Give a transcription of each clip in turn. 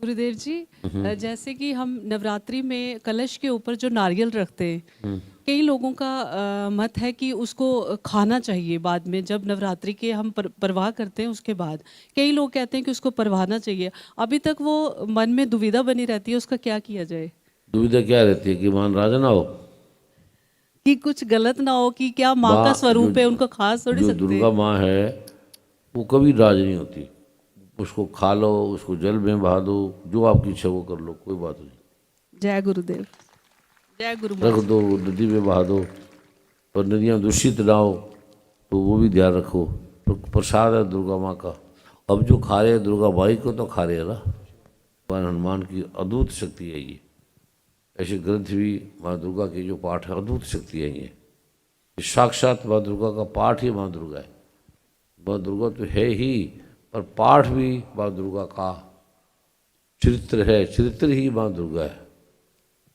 गुरुदेव जी, जैसे कि हम नवरात्रि में कलश के ऊपर जो नारियल रखते हैं, कई लोगों का मत है कि उसको खाना चाहिए बाद में, जब नवरात्रि के हम परवाह करते हैं उसके बाद। कई लोग कहते हैं कि उसको परवाहना चाहिए। अभी तक वो मन में दुविधा बनी रहती है, उसका क्या किया जाए? दुविधा क्या रहती है कि मान राजा ना हो। कि कुछ गलत ना हो, कि क्या माँ का माँ जो स्वरूप है, उनको खा थोड़ी जो सकते। दुर्गा माँ है वो कभी नाराज नहीं होती। उसको खा लो, उसको जल में बहा दो, जो आपकी इच्छा वो कर लो, कोई बात नहीं। जय गुरुदेव, जय गुरु रख माता। दो, नदी में बहा दो, पर नदियाँ दूषित ना हो, तो वो भी ध्यान रखो। तो प्रसाद है दुर्गा माँ का। अब जो खा रहे हैं दुर्गा माई को तो खा रहे हैं ना। भगवान हनुमान की अद्भुत शक्ति है ये। ऐसे ग्रंथ भी माँ दुर्गा के जो पाठ है, अद्भुत शक्ति है ये। साक्षात माँ दुर्गा का पाठ ही माँ दुर्गा है। माँ दुर्गा तो है ही, पर पाठ भी माँ दुर्गा का चरित्र है, चरित्र ही माँ दुर्गा है।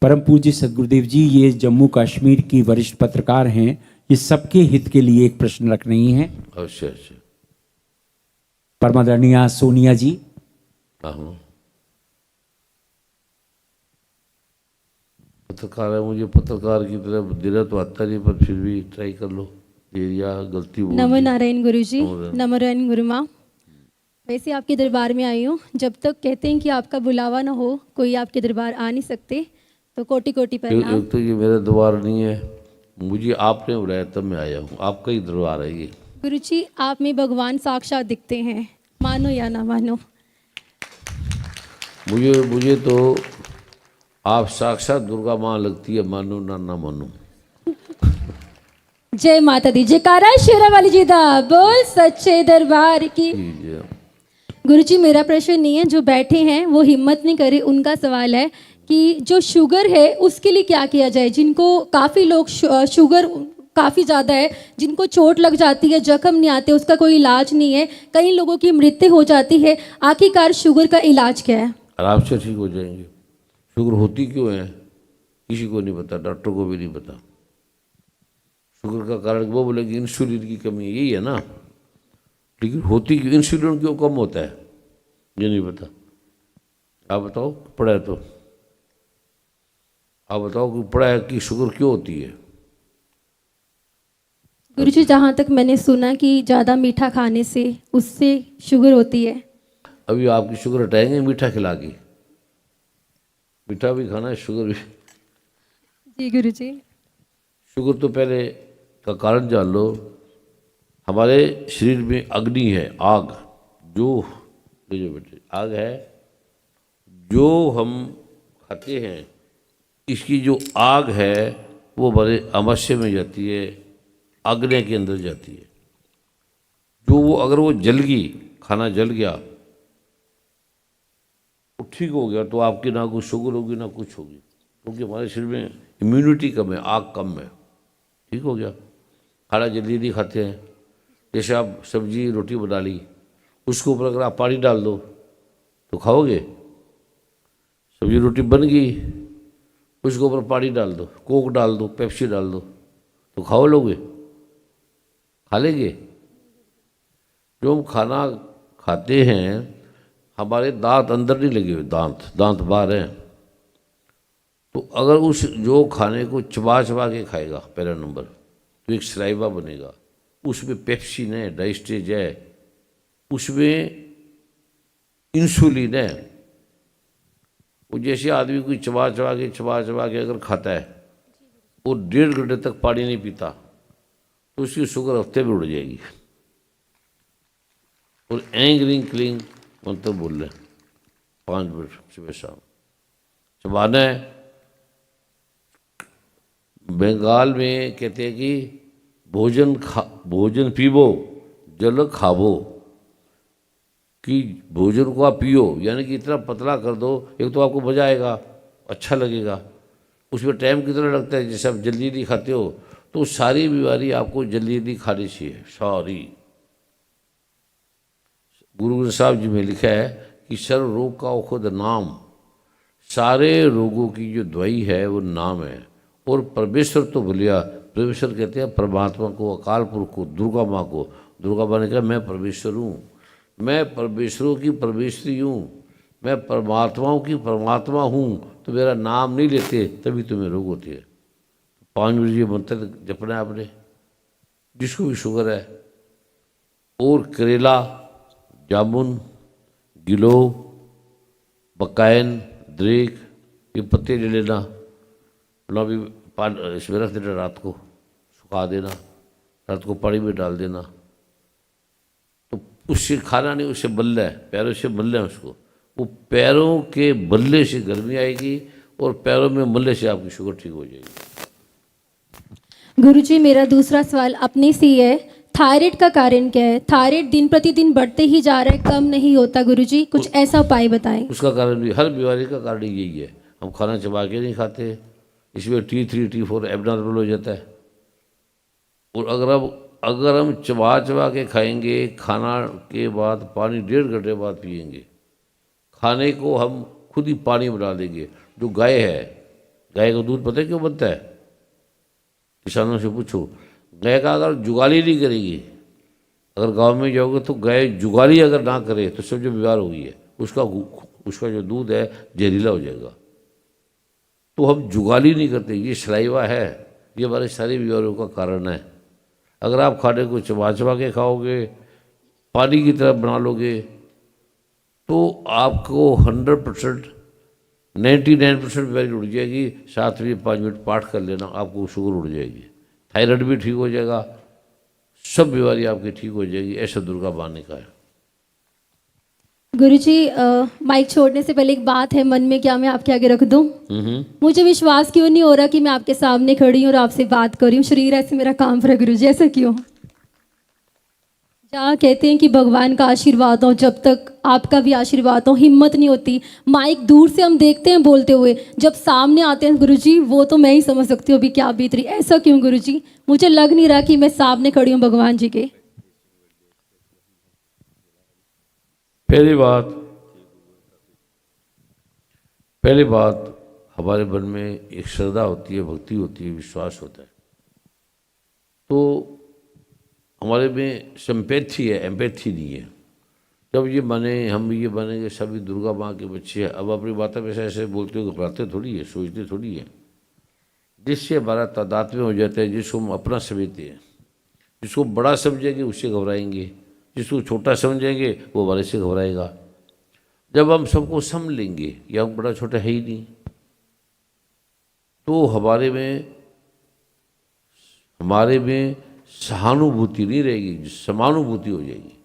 परम पूज्य सदगुरुदेव जी, ये जम्मू कश्मीर की वरिष्ठ पत्रकार हैं, ये सबके हित के लिए एक प्रश्न रख रही हैं। अवश्य अवश्य। परमादरणीय सोनिया जी। हाँ, पत्रकार है, मुझे पत्रकार की तरह देना तो आता नहीं, पर फिर भी ट्राई कर लो। या गलती बोल नमो दी। नारायण गुरु जी। नमो नारायण। नमो नारायण गुरु माँ। वैसे आपके दरबार में आई हूँ, जब तक कहते हैं कि आपका बुलावा ना हो कोई आपके दरबार आ नहीं सकते, तो कोटि कोटि प्रणाम। एक तो ये मेरा द्वार नहीं है, मुझे आपने बुलाया तब मैं आया हूँ। आपका ही दरबार है ये। गुरु जी, आप में भगवान साक्षात दिखते हैं, मानो या ना मानो। मुझे तो आप साक्षात दुर्गा माँ लगती है, मानो ना ना मानो। जय माता दी, जयकारा शेरा वाली जी दा बोल सच्चे दरबार की। जी। गुरु जी, मेरा प्रश्न नहीं है, जो बैठे हैं वो हिम्मत नहीं करे, उनका सवाल है कि जो शुगर है उसके लिए क्या किया जाए। जिनको काफ़ी लोग शुगर काफ़ी ज़्यादा है, जिनको चोट लग जाती है, जख्म नहीं आते, उसका कोई इलाज नहीं है, कई लोगों की मृत्यु हो जाती है, आखिरकार शुगर का इलाज क्या है? आराम से ठीक हो जाएंगे। शुगर होती क्यों है किसी को नहीं पता, डॉक्टर को भी नहीं पता। शुगर का कारण वो बोलेगी इंसुलिन की कमी है, यही है ना। लेकिन होती क्यों, इंसुलिन क्यों कम होता है ये नहीं पता। आप बताओ, पढ़ा है तो आप बताओ कि पढ़ा है कि शुगर क्यों होती है। गुरु जी, जहाँ तक मैंने सुना कि ज़्यादा मीठा खाने से उससे शुगर होती है। अभी आपकी शुगर हटाएंगे मीठा खिला के? मीठा भी खाना है, शुगर भी। जी गुरु जी। शुगर तो पहले का कारण जान लो। हमारे शरीर में अग्नि है, आग। जो जो बेटे आग है, जो हम खाते हैं, इसकी जो आग है वो हमारे आमाशय में जाती है, अग्नि के अंदर जाती है। जो वो अगर वो जल गई, खाना जल गया, वो ठीक हो गया, तो आपकी ना कुछ शुगर होगी ना कुछ होगी, क्योंकि हमारे शरीर में इम्यूनिटी कम है, आग कम है। ठीक हो गया। खाना जल्दी नहीं खाते हैं। जैसे आप सब्जी रोटी बना ली, उसके ऊपर अगर आप पानी डाल दो तो खाओगे? सब्जी रोटी बन गई, उसके ऊपर पानी डाल दो, कोक डाल दो, पेप्सी डाल दो, तो खाओ लोगे? खा लेंगे? जो हम खाना खाते हैं, हमारे दांत अंदर नहीं लगे हुए, दांत बाहर हैं। तो अगर उस जो खाने को चबा चबा के खाएगा, पहला नंबर तो एक सलाइवा बनेगा, उसमें पेप्सिन है, डाइस्टेज है, उसमें इंसुलिन है। वो जैसे आदमी कोई चबा चबा के अगर खाता है, वो 1.5 घंटे तक पानी नहीं पीता, तो उसकी शुगर हफ्ते में उड़ जाएगी। और एंग क्लिंग मंत्र बोल रहे 5 मिनट सुबह शाम चबाना है। बंगाल में कहते हैं कि भोजन पीबो जल खाबो, कि भोजन को आप पियो, यानी कि इतना पतला कर दो, एक तो आपको मजा आएगा, अच्छा लगेगा। उसमें टाइम कितना लगता है, जैसे आप जल्दी जल्दी खाते हो, तो सारी बीमारी आपको जल्दी जल्दी खानी चाहिए, सारी। गुरु ग्रंथ साहब जी में लिखा है कि सर्व रोग का औषध नाम, सारे रोगों की जो दवाई है वो नाम है। और परमेश्वर तो बोलिया, परमेश्वर कहते हैं परमात्मा को, अकाल पुरुष को, दुर्गा माँ को। दुर्गा माँ ने कहा मैं परमेश्वर हूँ, मैं परमेश्वरों की परमेश्वरी हूँ, मैं परमात्माओं की परमात्मा हूँ, तो मेरा नाम नहीं लेते तभी तुम्हें रोग होती है। 5 बजे मंत्र जपना है आपने, जिसको भी शुगर है। और करेला, जामुन, गिलोय, बकायन, द्रेक, ये पत्ते ले लेना, अपना भी इसमें रख देना, रात को सुखा देना, रात को पानी में डाल देना। तो उससे खाना नहीं, उससे बल्ला है, पैरों से बल्ला है उसको। वो पैरों के बल्ले से गर्मी आएगी और पैरों में मल्ले से आपकी शुगर ठीक हो जाएगी। गुरुजी मेरा दूसरा सवाल अपने से ही है, थायराइड का कारण क्या है? थायराइड दिन प्रतिदिन बढ़ते ही जा रहा है, कम नहीं होता गुरुजी, कुछ ऐसा उपाय बताएं। उसका कारण भी, हर बीमारी का कारण यही है, हम खाना चबा के नहीं खाते, इसमें T3 T4 एबनॉर्मल हो जाता है। और अगर हम चबा के खाएंगे, खाना के बाद पानी 1.5 घंटे बाद पिएंगे, खाने को हम खुद ही पानी बना देंगे। जो गाय है, गाय का दूध पता है क्यों बनता है? किसानों से पूछो। गाय का अगर जुगाली नहीं करेगी, अगर गांव में जाओगे तो गाय जुगाली अगर ना करे तो सब जो बीमार हुई है उसका जो दूध है जहरीला हो जाएगा। तो हम जुगाली नहीं करते, ये सलाइवा है, ये हमारे सारी बीमारियों का कारण है। अगर आप खाने को चबा के खाओगे, पानी की तरह बना लोगे, तो आपको 100% 99% बीमारी उड़ जाएगी। साथ में 5 मिनट पाठ कर लेना, आपको शुगर उड़ जाएगी, थायराइड भी ठीक हो जाएगा, सब बीमारी आपकी ठीक हो जाएगी। ऐसा दुर्गा माँ ने कहा है। गुरुजी माइक छोड़ने से पहले एक बात है मन में, क्या मैं आपके आगे रख दूं? मुझे विश्वास क्यों नहीं हो रहा कि मैं आपके सामने खड़ी हूँ और आपसे बात कर रही हूँ। शरीर ऐसे मेरा काम कर गुरुजी, ऐसा क्यों? जहाँ कहते हैं कि भगवान का आशीर्वाद हो, जब तक आपका भी आशीर्वाद हो, हिम्मत नहीं होती। माइक दूर से हम देखते हैं बोलते हुए, जब सामने आते हैं गुरुजी, वो तो मैं ही समझ सकती हूँ अभी क्या बीत रही। ऐसा क्यों गुरुजी? मुझे लग नहीं रहा कि मैं सामने खड़ी हूँ भगवान जी के। पहली बात हमारे मन में एक श्रद्धा होती है, भक्ति होती है, विश्वास होता है। तो हमारे में सिंपैथी है, एम्पैथी नहीं है। जब ये बने, हम ये बनेंगे, सभी दुर्गा माँ के बच्चे हैं। अब अपनी बातें में ऐसे बोलते हो, घबराते थोड़ी है, सोचते थोड़ी है। जिससे हमारा तादात्म्य हो जाता है, जिसको हम अपना समझते हैं, जिसको बड़ा समझेंगे उससे घबराएंगे, जिसको छोटा समझेंगे वो हमारे से घबराएगा। जब हम सबको समझ लेंगे, या हम बड़ा छोटा है ही नहीं, तो हमारे में सहानुभूति नहीं रहेगी, समानुभूति हो जाएगी।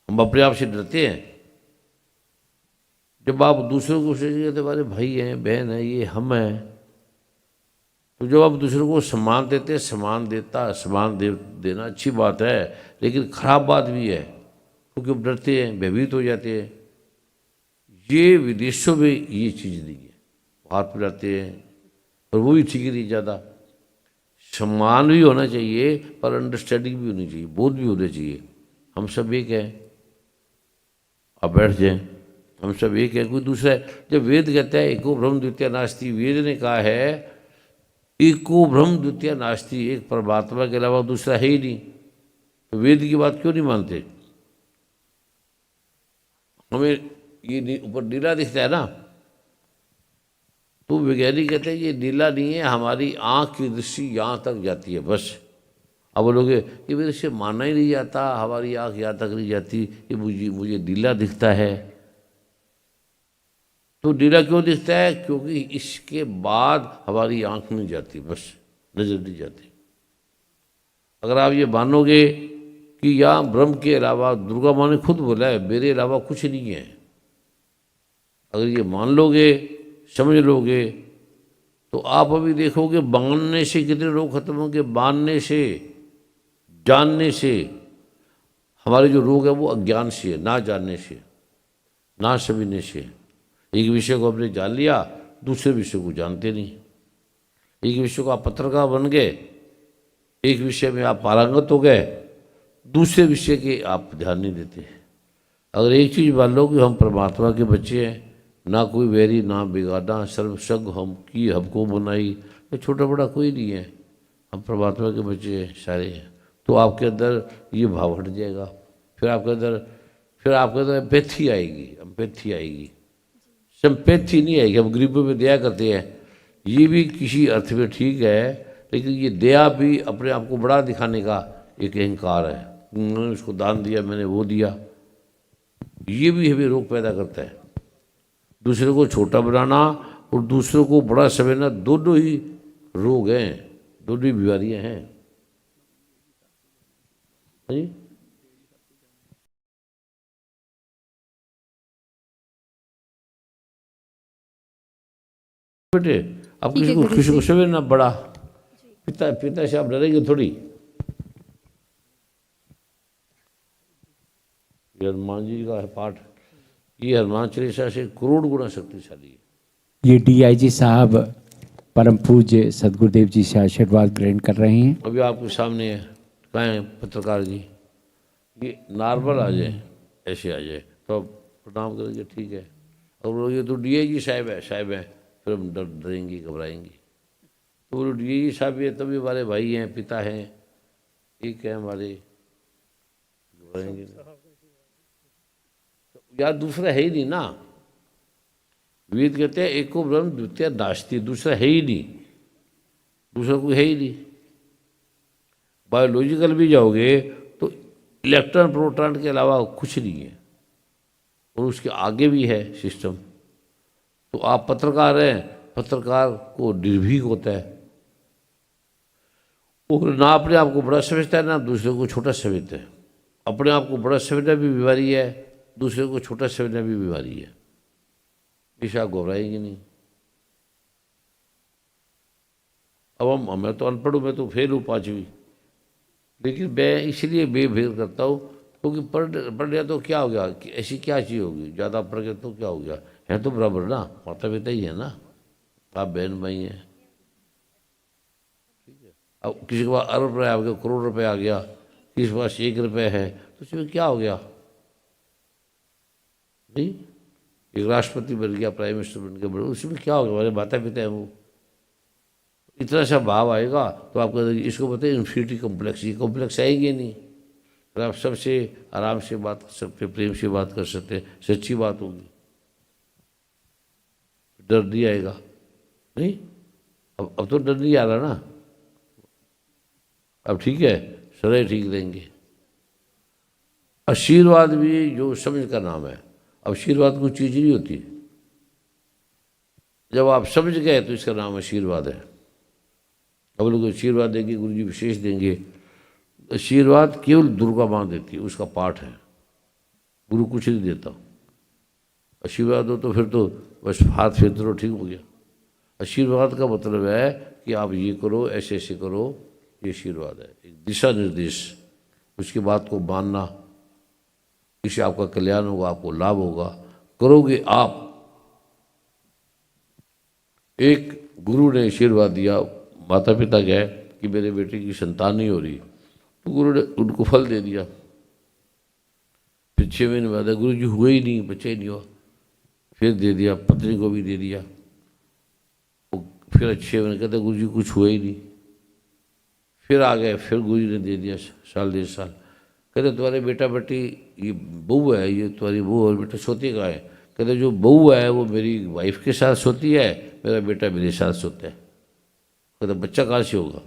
हम अपने आप से डरते हैं। जब आप दूसरों को सोचेंगे तो हमारे भाई हैं, बहन है, ये हम हैं, तो जब आप दूसरों को सम्मान देते हैं, सम्मान देना अच्छी बात है, लेकिन खराब बात भी है, क्योंकि हम डरते हैं, भयभीत हो जाते हैं। ये विदेशों में ये चीज़ नहीं है, हाथ मिलाते हैं, और वो भी ठीक नहीं ज़्यादा। सम्मान भी होना चाहिए, पर अंडरस्टैंडिंग भी होनी चाहिए, बोध भी होना चाहिए। हम सब एक हैं, आप बैठ जाएं, हम सब एक हैं, कोई दूसरा है। जब वेद कहता है एको ब्रह्म द्वितीय नास्ति, वेद ने कहा है एको ब्रह्म द्वितीय नास्ति, एक परमात्मा के अलावा दूसरा है ही नहीं, तो वेद की बात क्यों नहीं मानते? हमें ये ऊपर नीला दिखता है ना, तो वैज्ञानिक कहते हैं ये नीला नहीं है, हमारी आँख की दृष्टि यहाँ तक जाती है बस। अब बोलोगे ये मेरे से मानना ही नहीं जाता, हमारी आँख यहाँ तक नहीं जाती, ये मुझे नीला दिखता है। तो नीला क्यों दिखता है? क्योंकि इसके बाद हमारी आँख नहीं जाती, बस नजर नहीं जाती। अगर आप ये मानोगे कि यहाँ ब्रह्म के अलावा, दुर्गा माँ ने खुद बोला है मेरे अलावा कुछ नहीं है, अगर ये मान लोगे, समझ लोगे, तो आप अभी देखोगे मानने से कितने रोग खत्म होंगे। मानने से, जानने से। हमारे जो रोग है वो अज्ञान से है, ना जानने से, ना समझने से। एक विषय को हमने जान लिया, दूसरे विषय को जानते नहीं। एक विषय को आप पत्रकार बन गए, एक विषय में आप पारंगत हो गए, दूसरे विषय के आप ध्यान नहीं देते। अगर एक चीज़ मान लो कि हम परमात्मा के बच्चे हैं, ना कोई वैरी ना बिगाड़ा, सर्वसंग हम की हमको बनाई, तो छोटा बड़ा कोई नहीं है, हम परमात्मा के बच्चे हैं सारे हैं। तो आपके अंदर ये भाव हट जाएगा, फिर आपके अंदर एम्पैथी आएगी, एम्पैथी आएगी। सिंपैथी नहीं है कि हम गरीबों में दया करते हैं, ये भी किसी अर्थ में ठीक है, लेकिन ये दया भी अपने आप को बड़ा दिखाने का एक अहंकार है। मैंने उसको दान दिया, मैंने वो दिया, ये भी हमें रोग पैदा करता है। दूसरे को छोटा बनाना और दूसरों को बड़ा समझना, दोनों ही रोग हैं, दोनों ही बीमारियां हैं। हाँ जी, बेटे आप ठीक है, किसी को गुरु किसी को जी। समझना बड़ा, पिता से आप डरेंगे थोड़ी। ये हनुमान जी का है पाठ, ये हनुमान चालीसा से करोड़ गुना शक्तिशाली है। ये डीआईजी साहब परम पूज्य सदगुरुदेव जी से आशीर्वाद ग्रहण कर रहे हैं। अभी आपके सामने है, कहें पत्रकार जी, ये नॉर्मल आ जाए, ऐसे आ जाए तो आप प्रणाम करेंगे, ठीक है। और ये तो डीआईजी साहब है, फिर हम डरेंगे घबराएंगे। तो वो डीआईजी साहब ये तभी हमारे भाई हैं, पिता हैं, एक है हमारे, घबराएंगे नहीं। यार दूसरा है ही नहीं ना, वेद कहते हैं एको ब्रह्म द्वितीय नास्ति, दूसरा है ही नहीं, दूसरा कोई है ही नहीं। बायोलॉजिकल भी जाओगे तो इलेक्ट्रॉन प्रोटॉन के अलावा कुछ नहीं है, और उसके आगे भी है सिस्टम। तो आप पत्रकार हैं, पत्रकार को निर्भीक होता है, वो ना अपने आप को बड़ा समझता है ना दूसरे को छोटा समझता है। अपने आप को बड़ा समझना भी बीमारी है, दूसरे को छोटा समझना भी बीमारी है। इसे आप घबराएंगे नहीं। अब मैं तो अनपढ़ हूँ, मैं तो फेल हूँ 5वीं, लेकिन मैं इसलिए बेफेल करता हूँ क्योंकि पढ़ लिया तो क्या हो गया, कि ऐसी क्या चीज़ होगी, ज़्यादा पढ़ गया तो क्या हो गया, है तो बराबर ना, माता पिता ही है ना, आप बहन भाई हैं। ठीक है, अब किसी के पास अरब रुपये आ गया, करोड़ रुपये आ गया, किसी के पास 1 रुपये है, तो उसमें क्या हो गया, नहीं, एक राष्ट्रपति बन गया, प्राइम मिनिस्टर बन गया, उसमें क्या हो गया, हमारे माता पिता है वो। इतना सा भाव आएगा तो आपको इसको बताइए इन्फिनिटी कॉम्प्लेक्स, ये कॉम्प्लेक्स आएंगे नहीं। अगर आप सबसे आराम से बात कर सकते, प्रेम से बात कर सकते, सच्ची बात होगी, डर नहीं आएगा। नहीं, अब तो डर नहीं आ रहा ना, अब ठीक है, सरे ठीक रहेंगे। आशीर्वाद भी जो समझ का नाम है, आशीर्वाद कोई चीज़ नहीं होती, जब आप समझ गए तो इसका नाम आशीर्वाद है। अब लोग आशीर्वाद देंगे, गुरु जी विशेष देंगे, आशीर्वाद केवल दुर्गा माँ देती है, उसका पाठ है, गुरु कुछ नहीं देता। आशीर्वाद हो तो फिर तो बस हाथ फेरते रहो, ठीक हो गया। आशीर्वाद का मतलब है कि आप ये करो, ऐसे ऐसे करो, ये आशीर्वाद है, एक दिशा निर्देश, उसकी बात को मानना, इससे आपका कल्याण होगा, आपको लाभ होगा, करोगे आप। एक गुरु ने आशीर्वाद दिया, माता पिता गए कि मेरे बेटे की संतान नहीं हो रही, तो गुरु ने उनको फल दे दिया। फिर 6 महीने बाद गुरु जी हुए ही नहीं, बच्चे ही नहीं हुआ, फिर दे दिया, पत्नी को भी दे दिया। फिर 6 महीने कहते गुरु जी कुछ हुआ ही नहीं, फिर आ गए, फिर गुरु जी ने दे दिया, साल 1.5 साल। कहते तुम्हारे बेटा बेटी ये बहू है, ये तुम्हारी बहू और बेटा सोती कहाँ है? कहते जो बहू है वो मेरी वाइफ के साथ सोती है, मेरा बेटा मेरे साथ सोता है। कहते बच्चा कहाँ से होगा?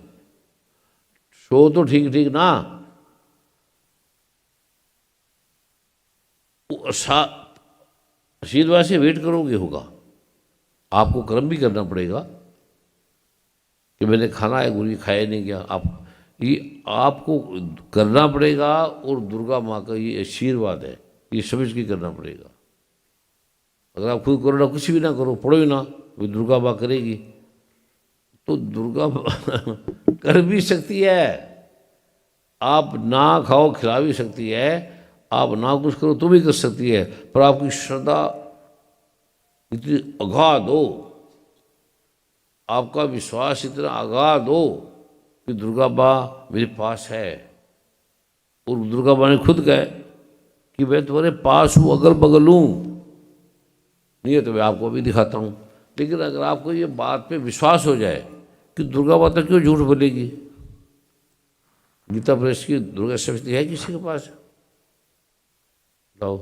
सो तो ठीक ठीक ना, आशीर्वाद से वेट करोगे होगा, आपको कर्म भी करना पड़ेगा कि मैंने खाना है, गुरु जी खाया नहीं गया, आप ये आपको करना पड़ेगा। और दुर्गा माँ का ये आशीर्वाद है, ये समझ के करना पड़ेगा। अगर आप खुद करो ना, कुछ भी ना करो, पढ़ो ही ना, वो दुर्गा माँ करेगी। तो दुर्गा कर भी सकती है, आप ना खाओ खिला भी सकती है, आप ना कुछ करो तो भी कर सकती है, पर आपकी श्रद्धा इतनी अगाध हो, आपका विश्वास इतना अगाध हो कि दुर्गा माँ मेरे पास है। और दुर्गा माँ ने खुद कहे कि मैं तुम्हारे पास हूँ, अगल बगल हूँ, नहीं है तो मैं आपको भी दिखाता हूँ। लेकिन अगर आपको ये बात पे विश्वास हो जाए कि दुर्गा माता क्यों झूठ बोलेगी, गीता प्रेस की दुर्गा समिति है किसी के पास? लाओ,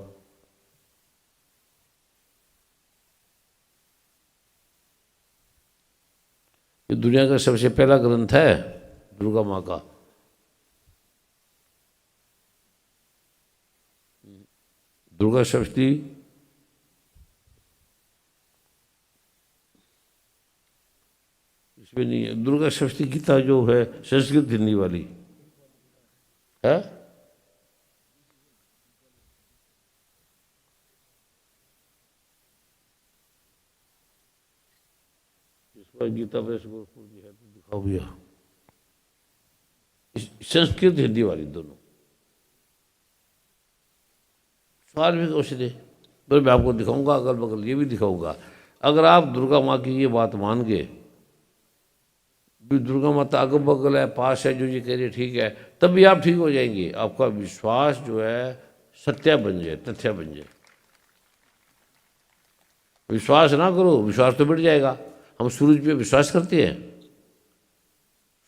ये दुनिया का सबसे पहला ग्रंथ है दुर्गा माँ का। दुर्गा सप्तशती इसमें नहीं है। दुर्गा सप्तशती गीता जो है संस्कृत हिंदी वाली है, इस पर गीता प्रेस गोरखपुर की है तो दिखाओ भैया। संस्कृत हिंदी वाली दोनों। सवाल भी क्वेश्चन है तो मैं आपको दिखाऊंगा, अगल बगल ये भी दिखाऊंगा। अगर आप दुर्गा माँ की ये बात मान गए भी दुर्गा माता अगल बगल है, पास है, जो ये कह रही ठीक है, तब भी आप ठीक हो जाएंगे। आपका विश्वास जो है सत्य बन जाए, तथ्य बन जाए। विश्वास ना करो, विश्वास तो बढ़ जाएगा। हम सूरज पे विश्वास करते हैं,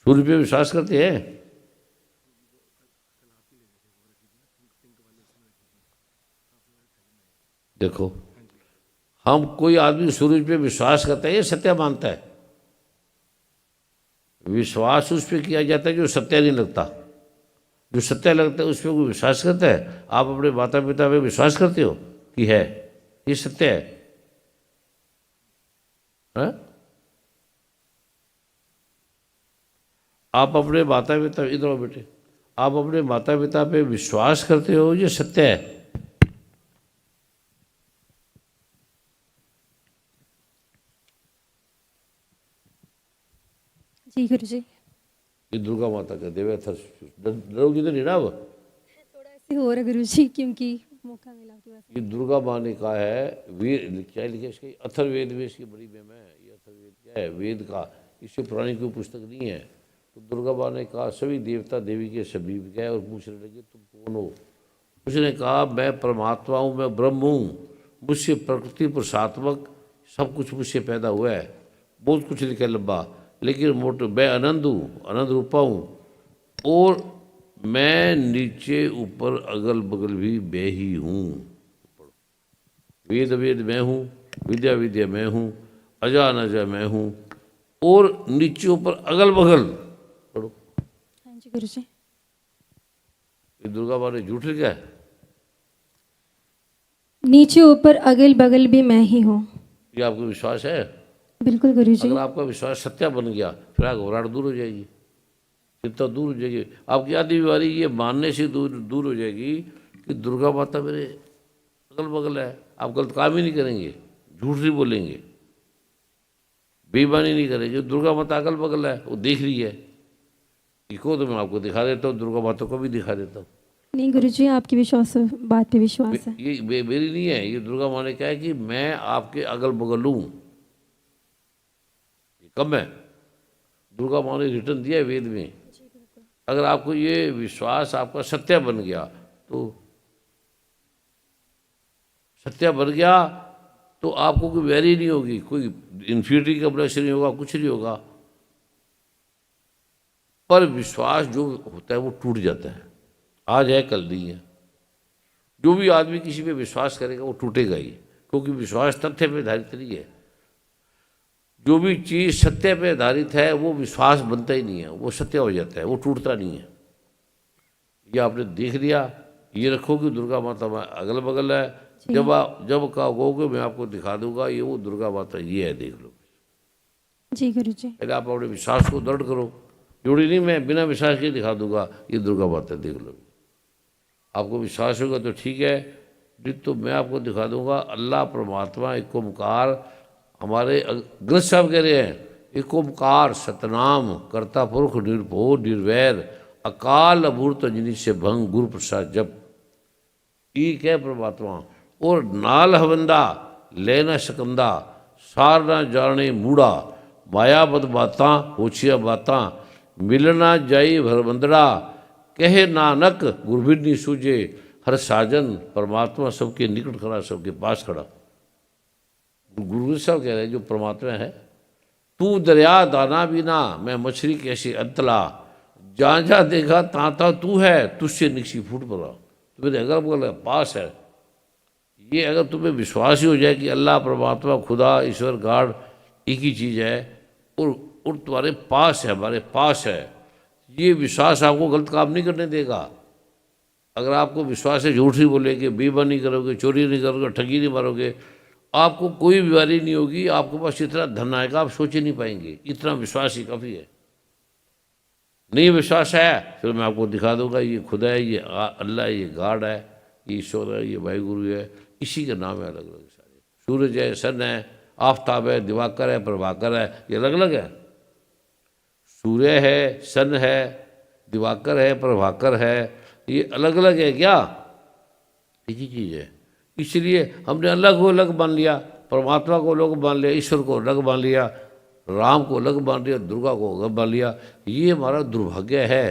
सूरज पे विश्वास करते हैं। देखो, हम कोई आदमी सूरज पे विश्वास करता है, ये सत्य मानता है। विश्वास उस पर किया जाता है जो सत्य नहीं लगता। जो सत्य लगता है उस पर कोई विश्वास करता है। आप अपने माता पिता पे विश्वास करते हो कि है ये सत्य है? आप अपने माता पिता, इधर आओ बेटे, आप अपने माता पिता पे विश्वास करते हो ये सत्य है? जी गुरुजी। ये दुर्गा माता का देवे अथर डरोगी तो नहीं ना? अब थोड़ा ऐसे हो रहा गुरुजी क्योंकि मौका मिला की वजह ये दुर्गा माँ ने कहा है, वीर क्या लिखे इसके, अथर्ववेद में इसकी बड़ी महिमा है। ये अथर्ववेद क्या है? वेद का, इससे पुरानी कोई पुस्तक नहीं है। तो दुर्गा माँ ने कहा सभी देवता देवी के समीप गए और पूछने लगे तुम कौन हो? उसने कहा मैं परमात्मा हूँ, मैं ब्रह्म हूँ, मुझसे प्रकृति पुरुषात्मक सब कुछ मुझसे पैदा हुआ है। बहुत कुछ लिखा है लंबा, लेकिन मोटे मैं आनंद हूँ, आनंद रूपा हूँ, और मैं नीचे ऊपर अगल बगल भी मैं ही हूँ। वेद वेद मैं हूँ, विद्या विद्या मैं हूँ, अजा अनजा मैं हूँ, और नीचे ऊपर अगल बगल। पढ़ो। हाँ जी गुरुजी। ये दुर्गा माँ ने झूठ लिखा है? नीचे ऊपर अगल बगल भी मैं ही हूँ। ये आपको विश्वास है? बिल्कुल गुरुजी। अगर आपका विश्वास सत्य बन गया फिर आप घबराहट दूर हो जाएगी, चिंता दूर हो जाएगी। आपकी आधी बीमारी ये मानने से दूर हो जाएगी कि दुर्गा माता मेरे अगल बगल है। आप गलत काम ही नहीं करेंगे, झूठ नहीं बोलेंगे, बेईमानी नहीं करेंगे। दुर्गा माता अगल बगल है, वो देख रही है। देखो तो मैं आपको दिखा देता हूँ, दुर्गा माता को भी दिखा देता हूँ। नहीं गुरुजी, आपकी विश्वास बात पे विश्वास है। ये मेरी नहीं है, ये दुर्गा माँ ने कहा है कि मैं आपके अगल बगल हूँ। कब है? दुर्गा माँ ने रिटर्न दिया है वेद में। अगर आपको ये विश्वास आपका सत्य बन गया तो सत्य बन गया तो आपको कोई वैरी नहीं होगी, कोई इन्फिनिटी कम्प्लेक्स नहीं होगा, कुछ नहीं होगा। पर विश्वास जो होता है वो टूट जाता है, आज है कल नहीं है। जो भी आदमी किसी पे विश्वास करेगा वो टूटेगा ही, क्योंकि विश्वास तथ्य पे आधारित नहीं है। जो भी चीज़ सत्य पे आधारित है वो विश्वास बनता ही नहीं है, वो सत्य हो जाता है, वो टूटता नहीं है। ये आपने देख लिया, ये रखो कि दुर्गा माता अगल बगल है। जब कहोगे मैं आपको दिखा दूंगा ये वो दुर्गा माता ये है, देख लो। जी गुरुजी। पहले आप अपने विश्वास को दृढ़ करो। जोड़ी नहीं, मैं बिना विश्वास के दिखा दूंगा ये दुर्गा माता, देख लो। आपको विश्वास होगा तो ठीक है, नहीं तो मैं आपको दिखा दूंगा। अल्लाह परमात्मा एक ओमकार, हमारे ग्रंथ साहब कह रहे हैं, एक ओमकार सतनाम कर्ता पुरख निर्भो निर्वैर अकाल अभूत अंजनी से भंग गुरु प्रसाद जप। ठीक है परमात्मा, और नाल हवंदा लेना सकंदा सार ना जाने मूड़ा माया बद बातां होछिया बातां मिलना जाई भरबंदड़ा कहे नानक गुरबिनी सूझे हर साजन। परमात्मा सबके निकट खड़ा, सबके पास खड़ा। गुरु साहब कह रहे हैं जो परमात्मा है, तू दरिया दाना बिना मैं मछली कैसे अंतला, जहाँ जहाँ देखा ता तू है, तुझसे निकसी फूट पड़ा। तो मेरे अगल बगल पास है। ये अगर तुम्हें विश्वास ही हो जाए कि अल्लाह परमात्मा खुदा ईश्वर गॉड एक ही चीज़ है, और और तुम्हारे पास है, हमारे पास है। ये विश्वास आपको गलत काम नहीं करने देगा। अगर आपको विश्वास है, झूठ नहीं बोलेगे, बेईमानी नहीं करोगे, चोरी नहीं करोगे, ठगी नहीं मारोगे, आपको कोई बीमारी नहीं होगी। आपके पास इतना धन आएगा आप सोच ही नहीं पाएंगे। इतना विश्वास ही काफ़ी है। नहीं विश्वास है फिर मैं आपको दिखा दूंगा, ये खुदा है, ये अल्लाह है, ये गॉड है, ये ईश्वर है, ये वाहिगुरु है। इसी के नाम है अलग अलग सारे। सूरज है, सन है, आफताब है, दिवाकर है, प्रभाकर है, ये अलग अलग है। सूर्य है, सन है, दिवाकर है, प्रभाकर है, ये अलग अलग है क्या? एक ही चीज़ है। इसलिए हमने अल्लाह को अलग मान लिया, परमात्मा को अलग मान लिया, ईश्वर को अलग मान लिया, राम को अलग मान लिया, दुर्गा को अलग मान लिया। ये हमारा दुर्भाग्य है।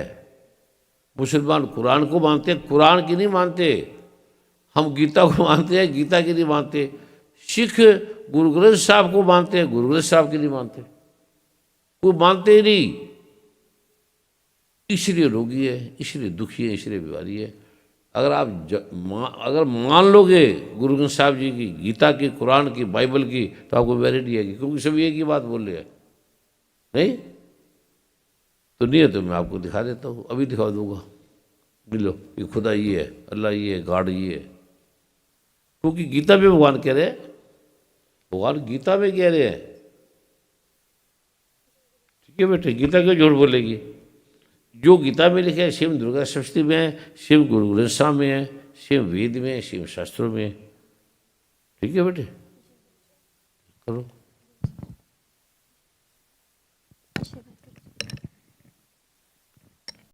मुसलमान कुरान को मानते हैं, कुरान की नहीं मानते। हम गीता को मानते हैं, गीता की नहीं मानते। सिख गुरु ग्रंथ साहब को मानते हैं, गुरु ग्रंथ साहब की नहीं मानते। वो मानते ही नहीं, इसलिए रोगी है, इसलिए दुखी है, इसलिए बीमारी है। अगर आप अगर मान लोगे गुरु ग्रंथ साहब जी की, गीता की, कुरान की, बाइबल की, तो आपको बीमारी नहीं आएगी, क्योंकि सभी एक ही बात बोल रहे हैं। नहीं तो नहीं है तो मैं आपको दिखा देता हूँ, अभी दिखा दूंगा। मिलो, ये खुदा ये है, अल्लाह ये है, गॉड ये है। क्योंकि गीता में भगवान कह रहे हैं, भगवान गीता में कह रहे हैं। ठीक है बेटे, गीता क्यों झूठ बोलेगी? जो गीता में लिखा है शिव दुर्गा सप्तशती में है, शिव गुरु ग्रंथ साहब में है, शिव वेद में है, शिव शास्त्रों में है। ठीक है बेटे, करो।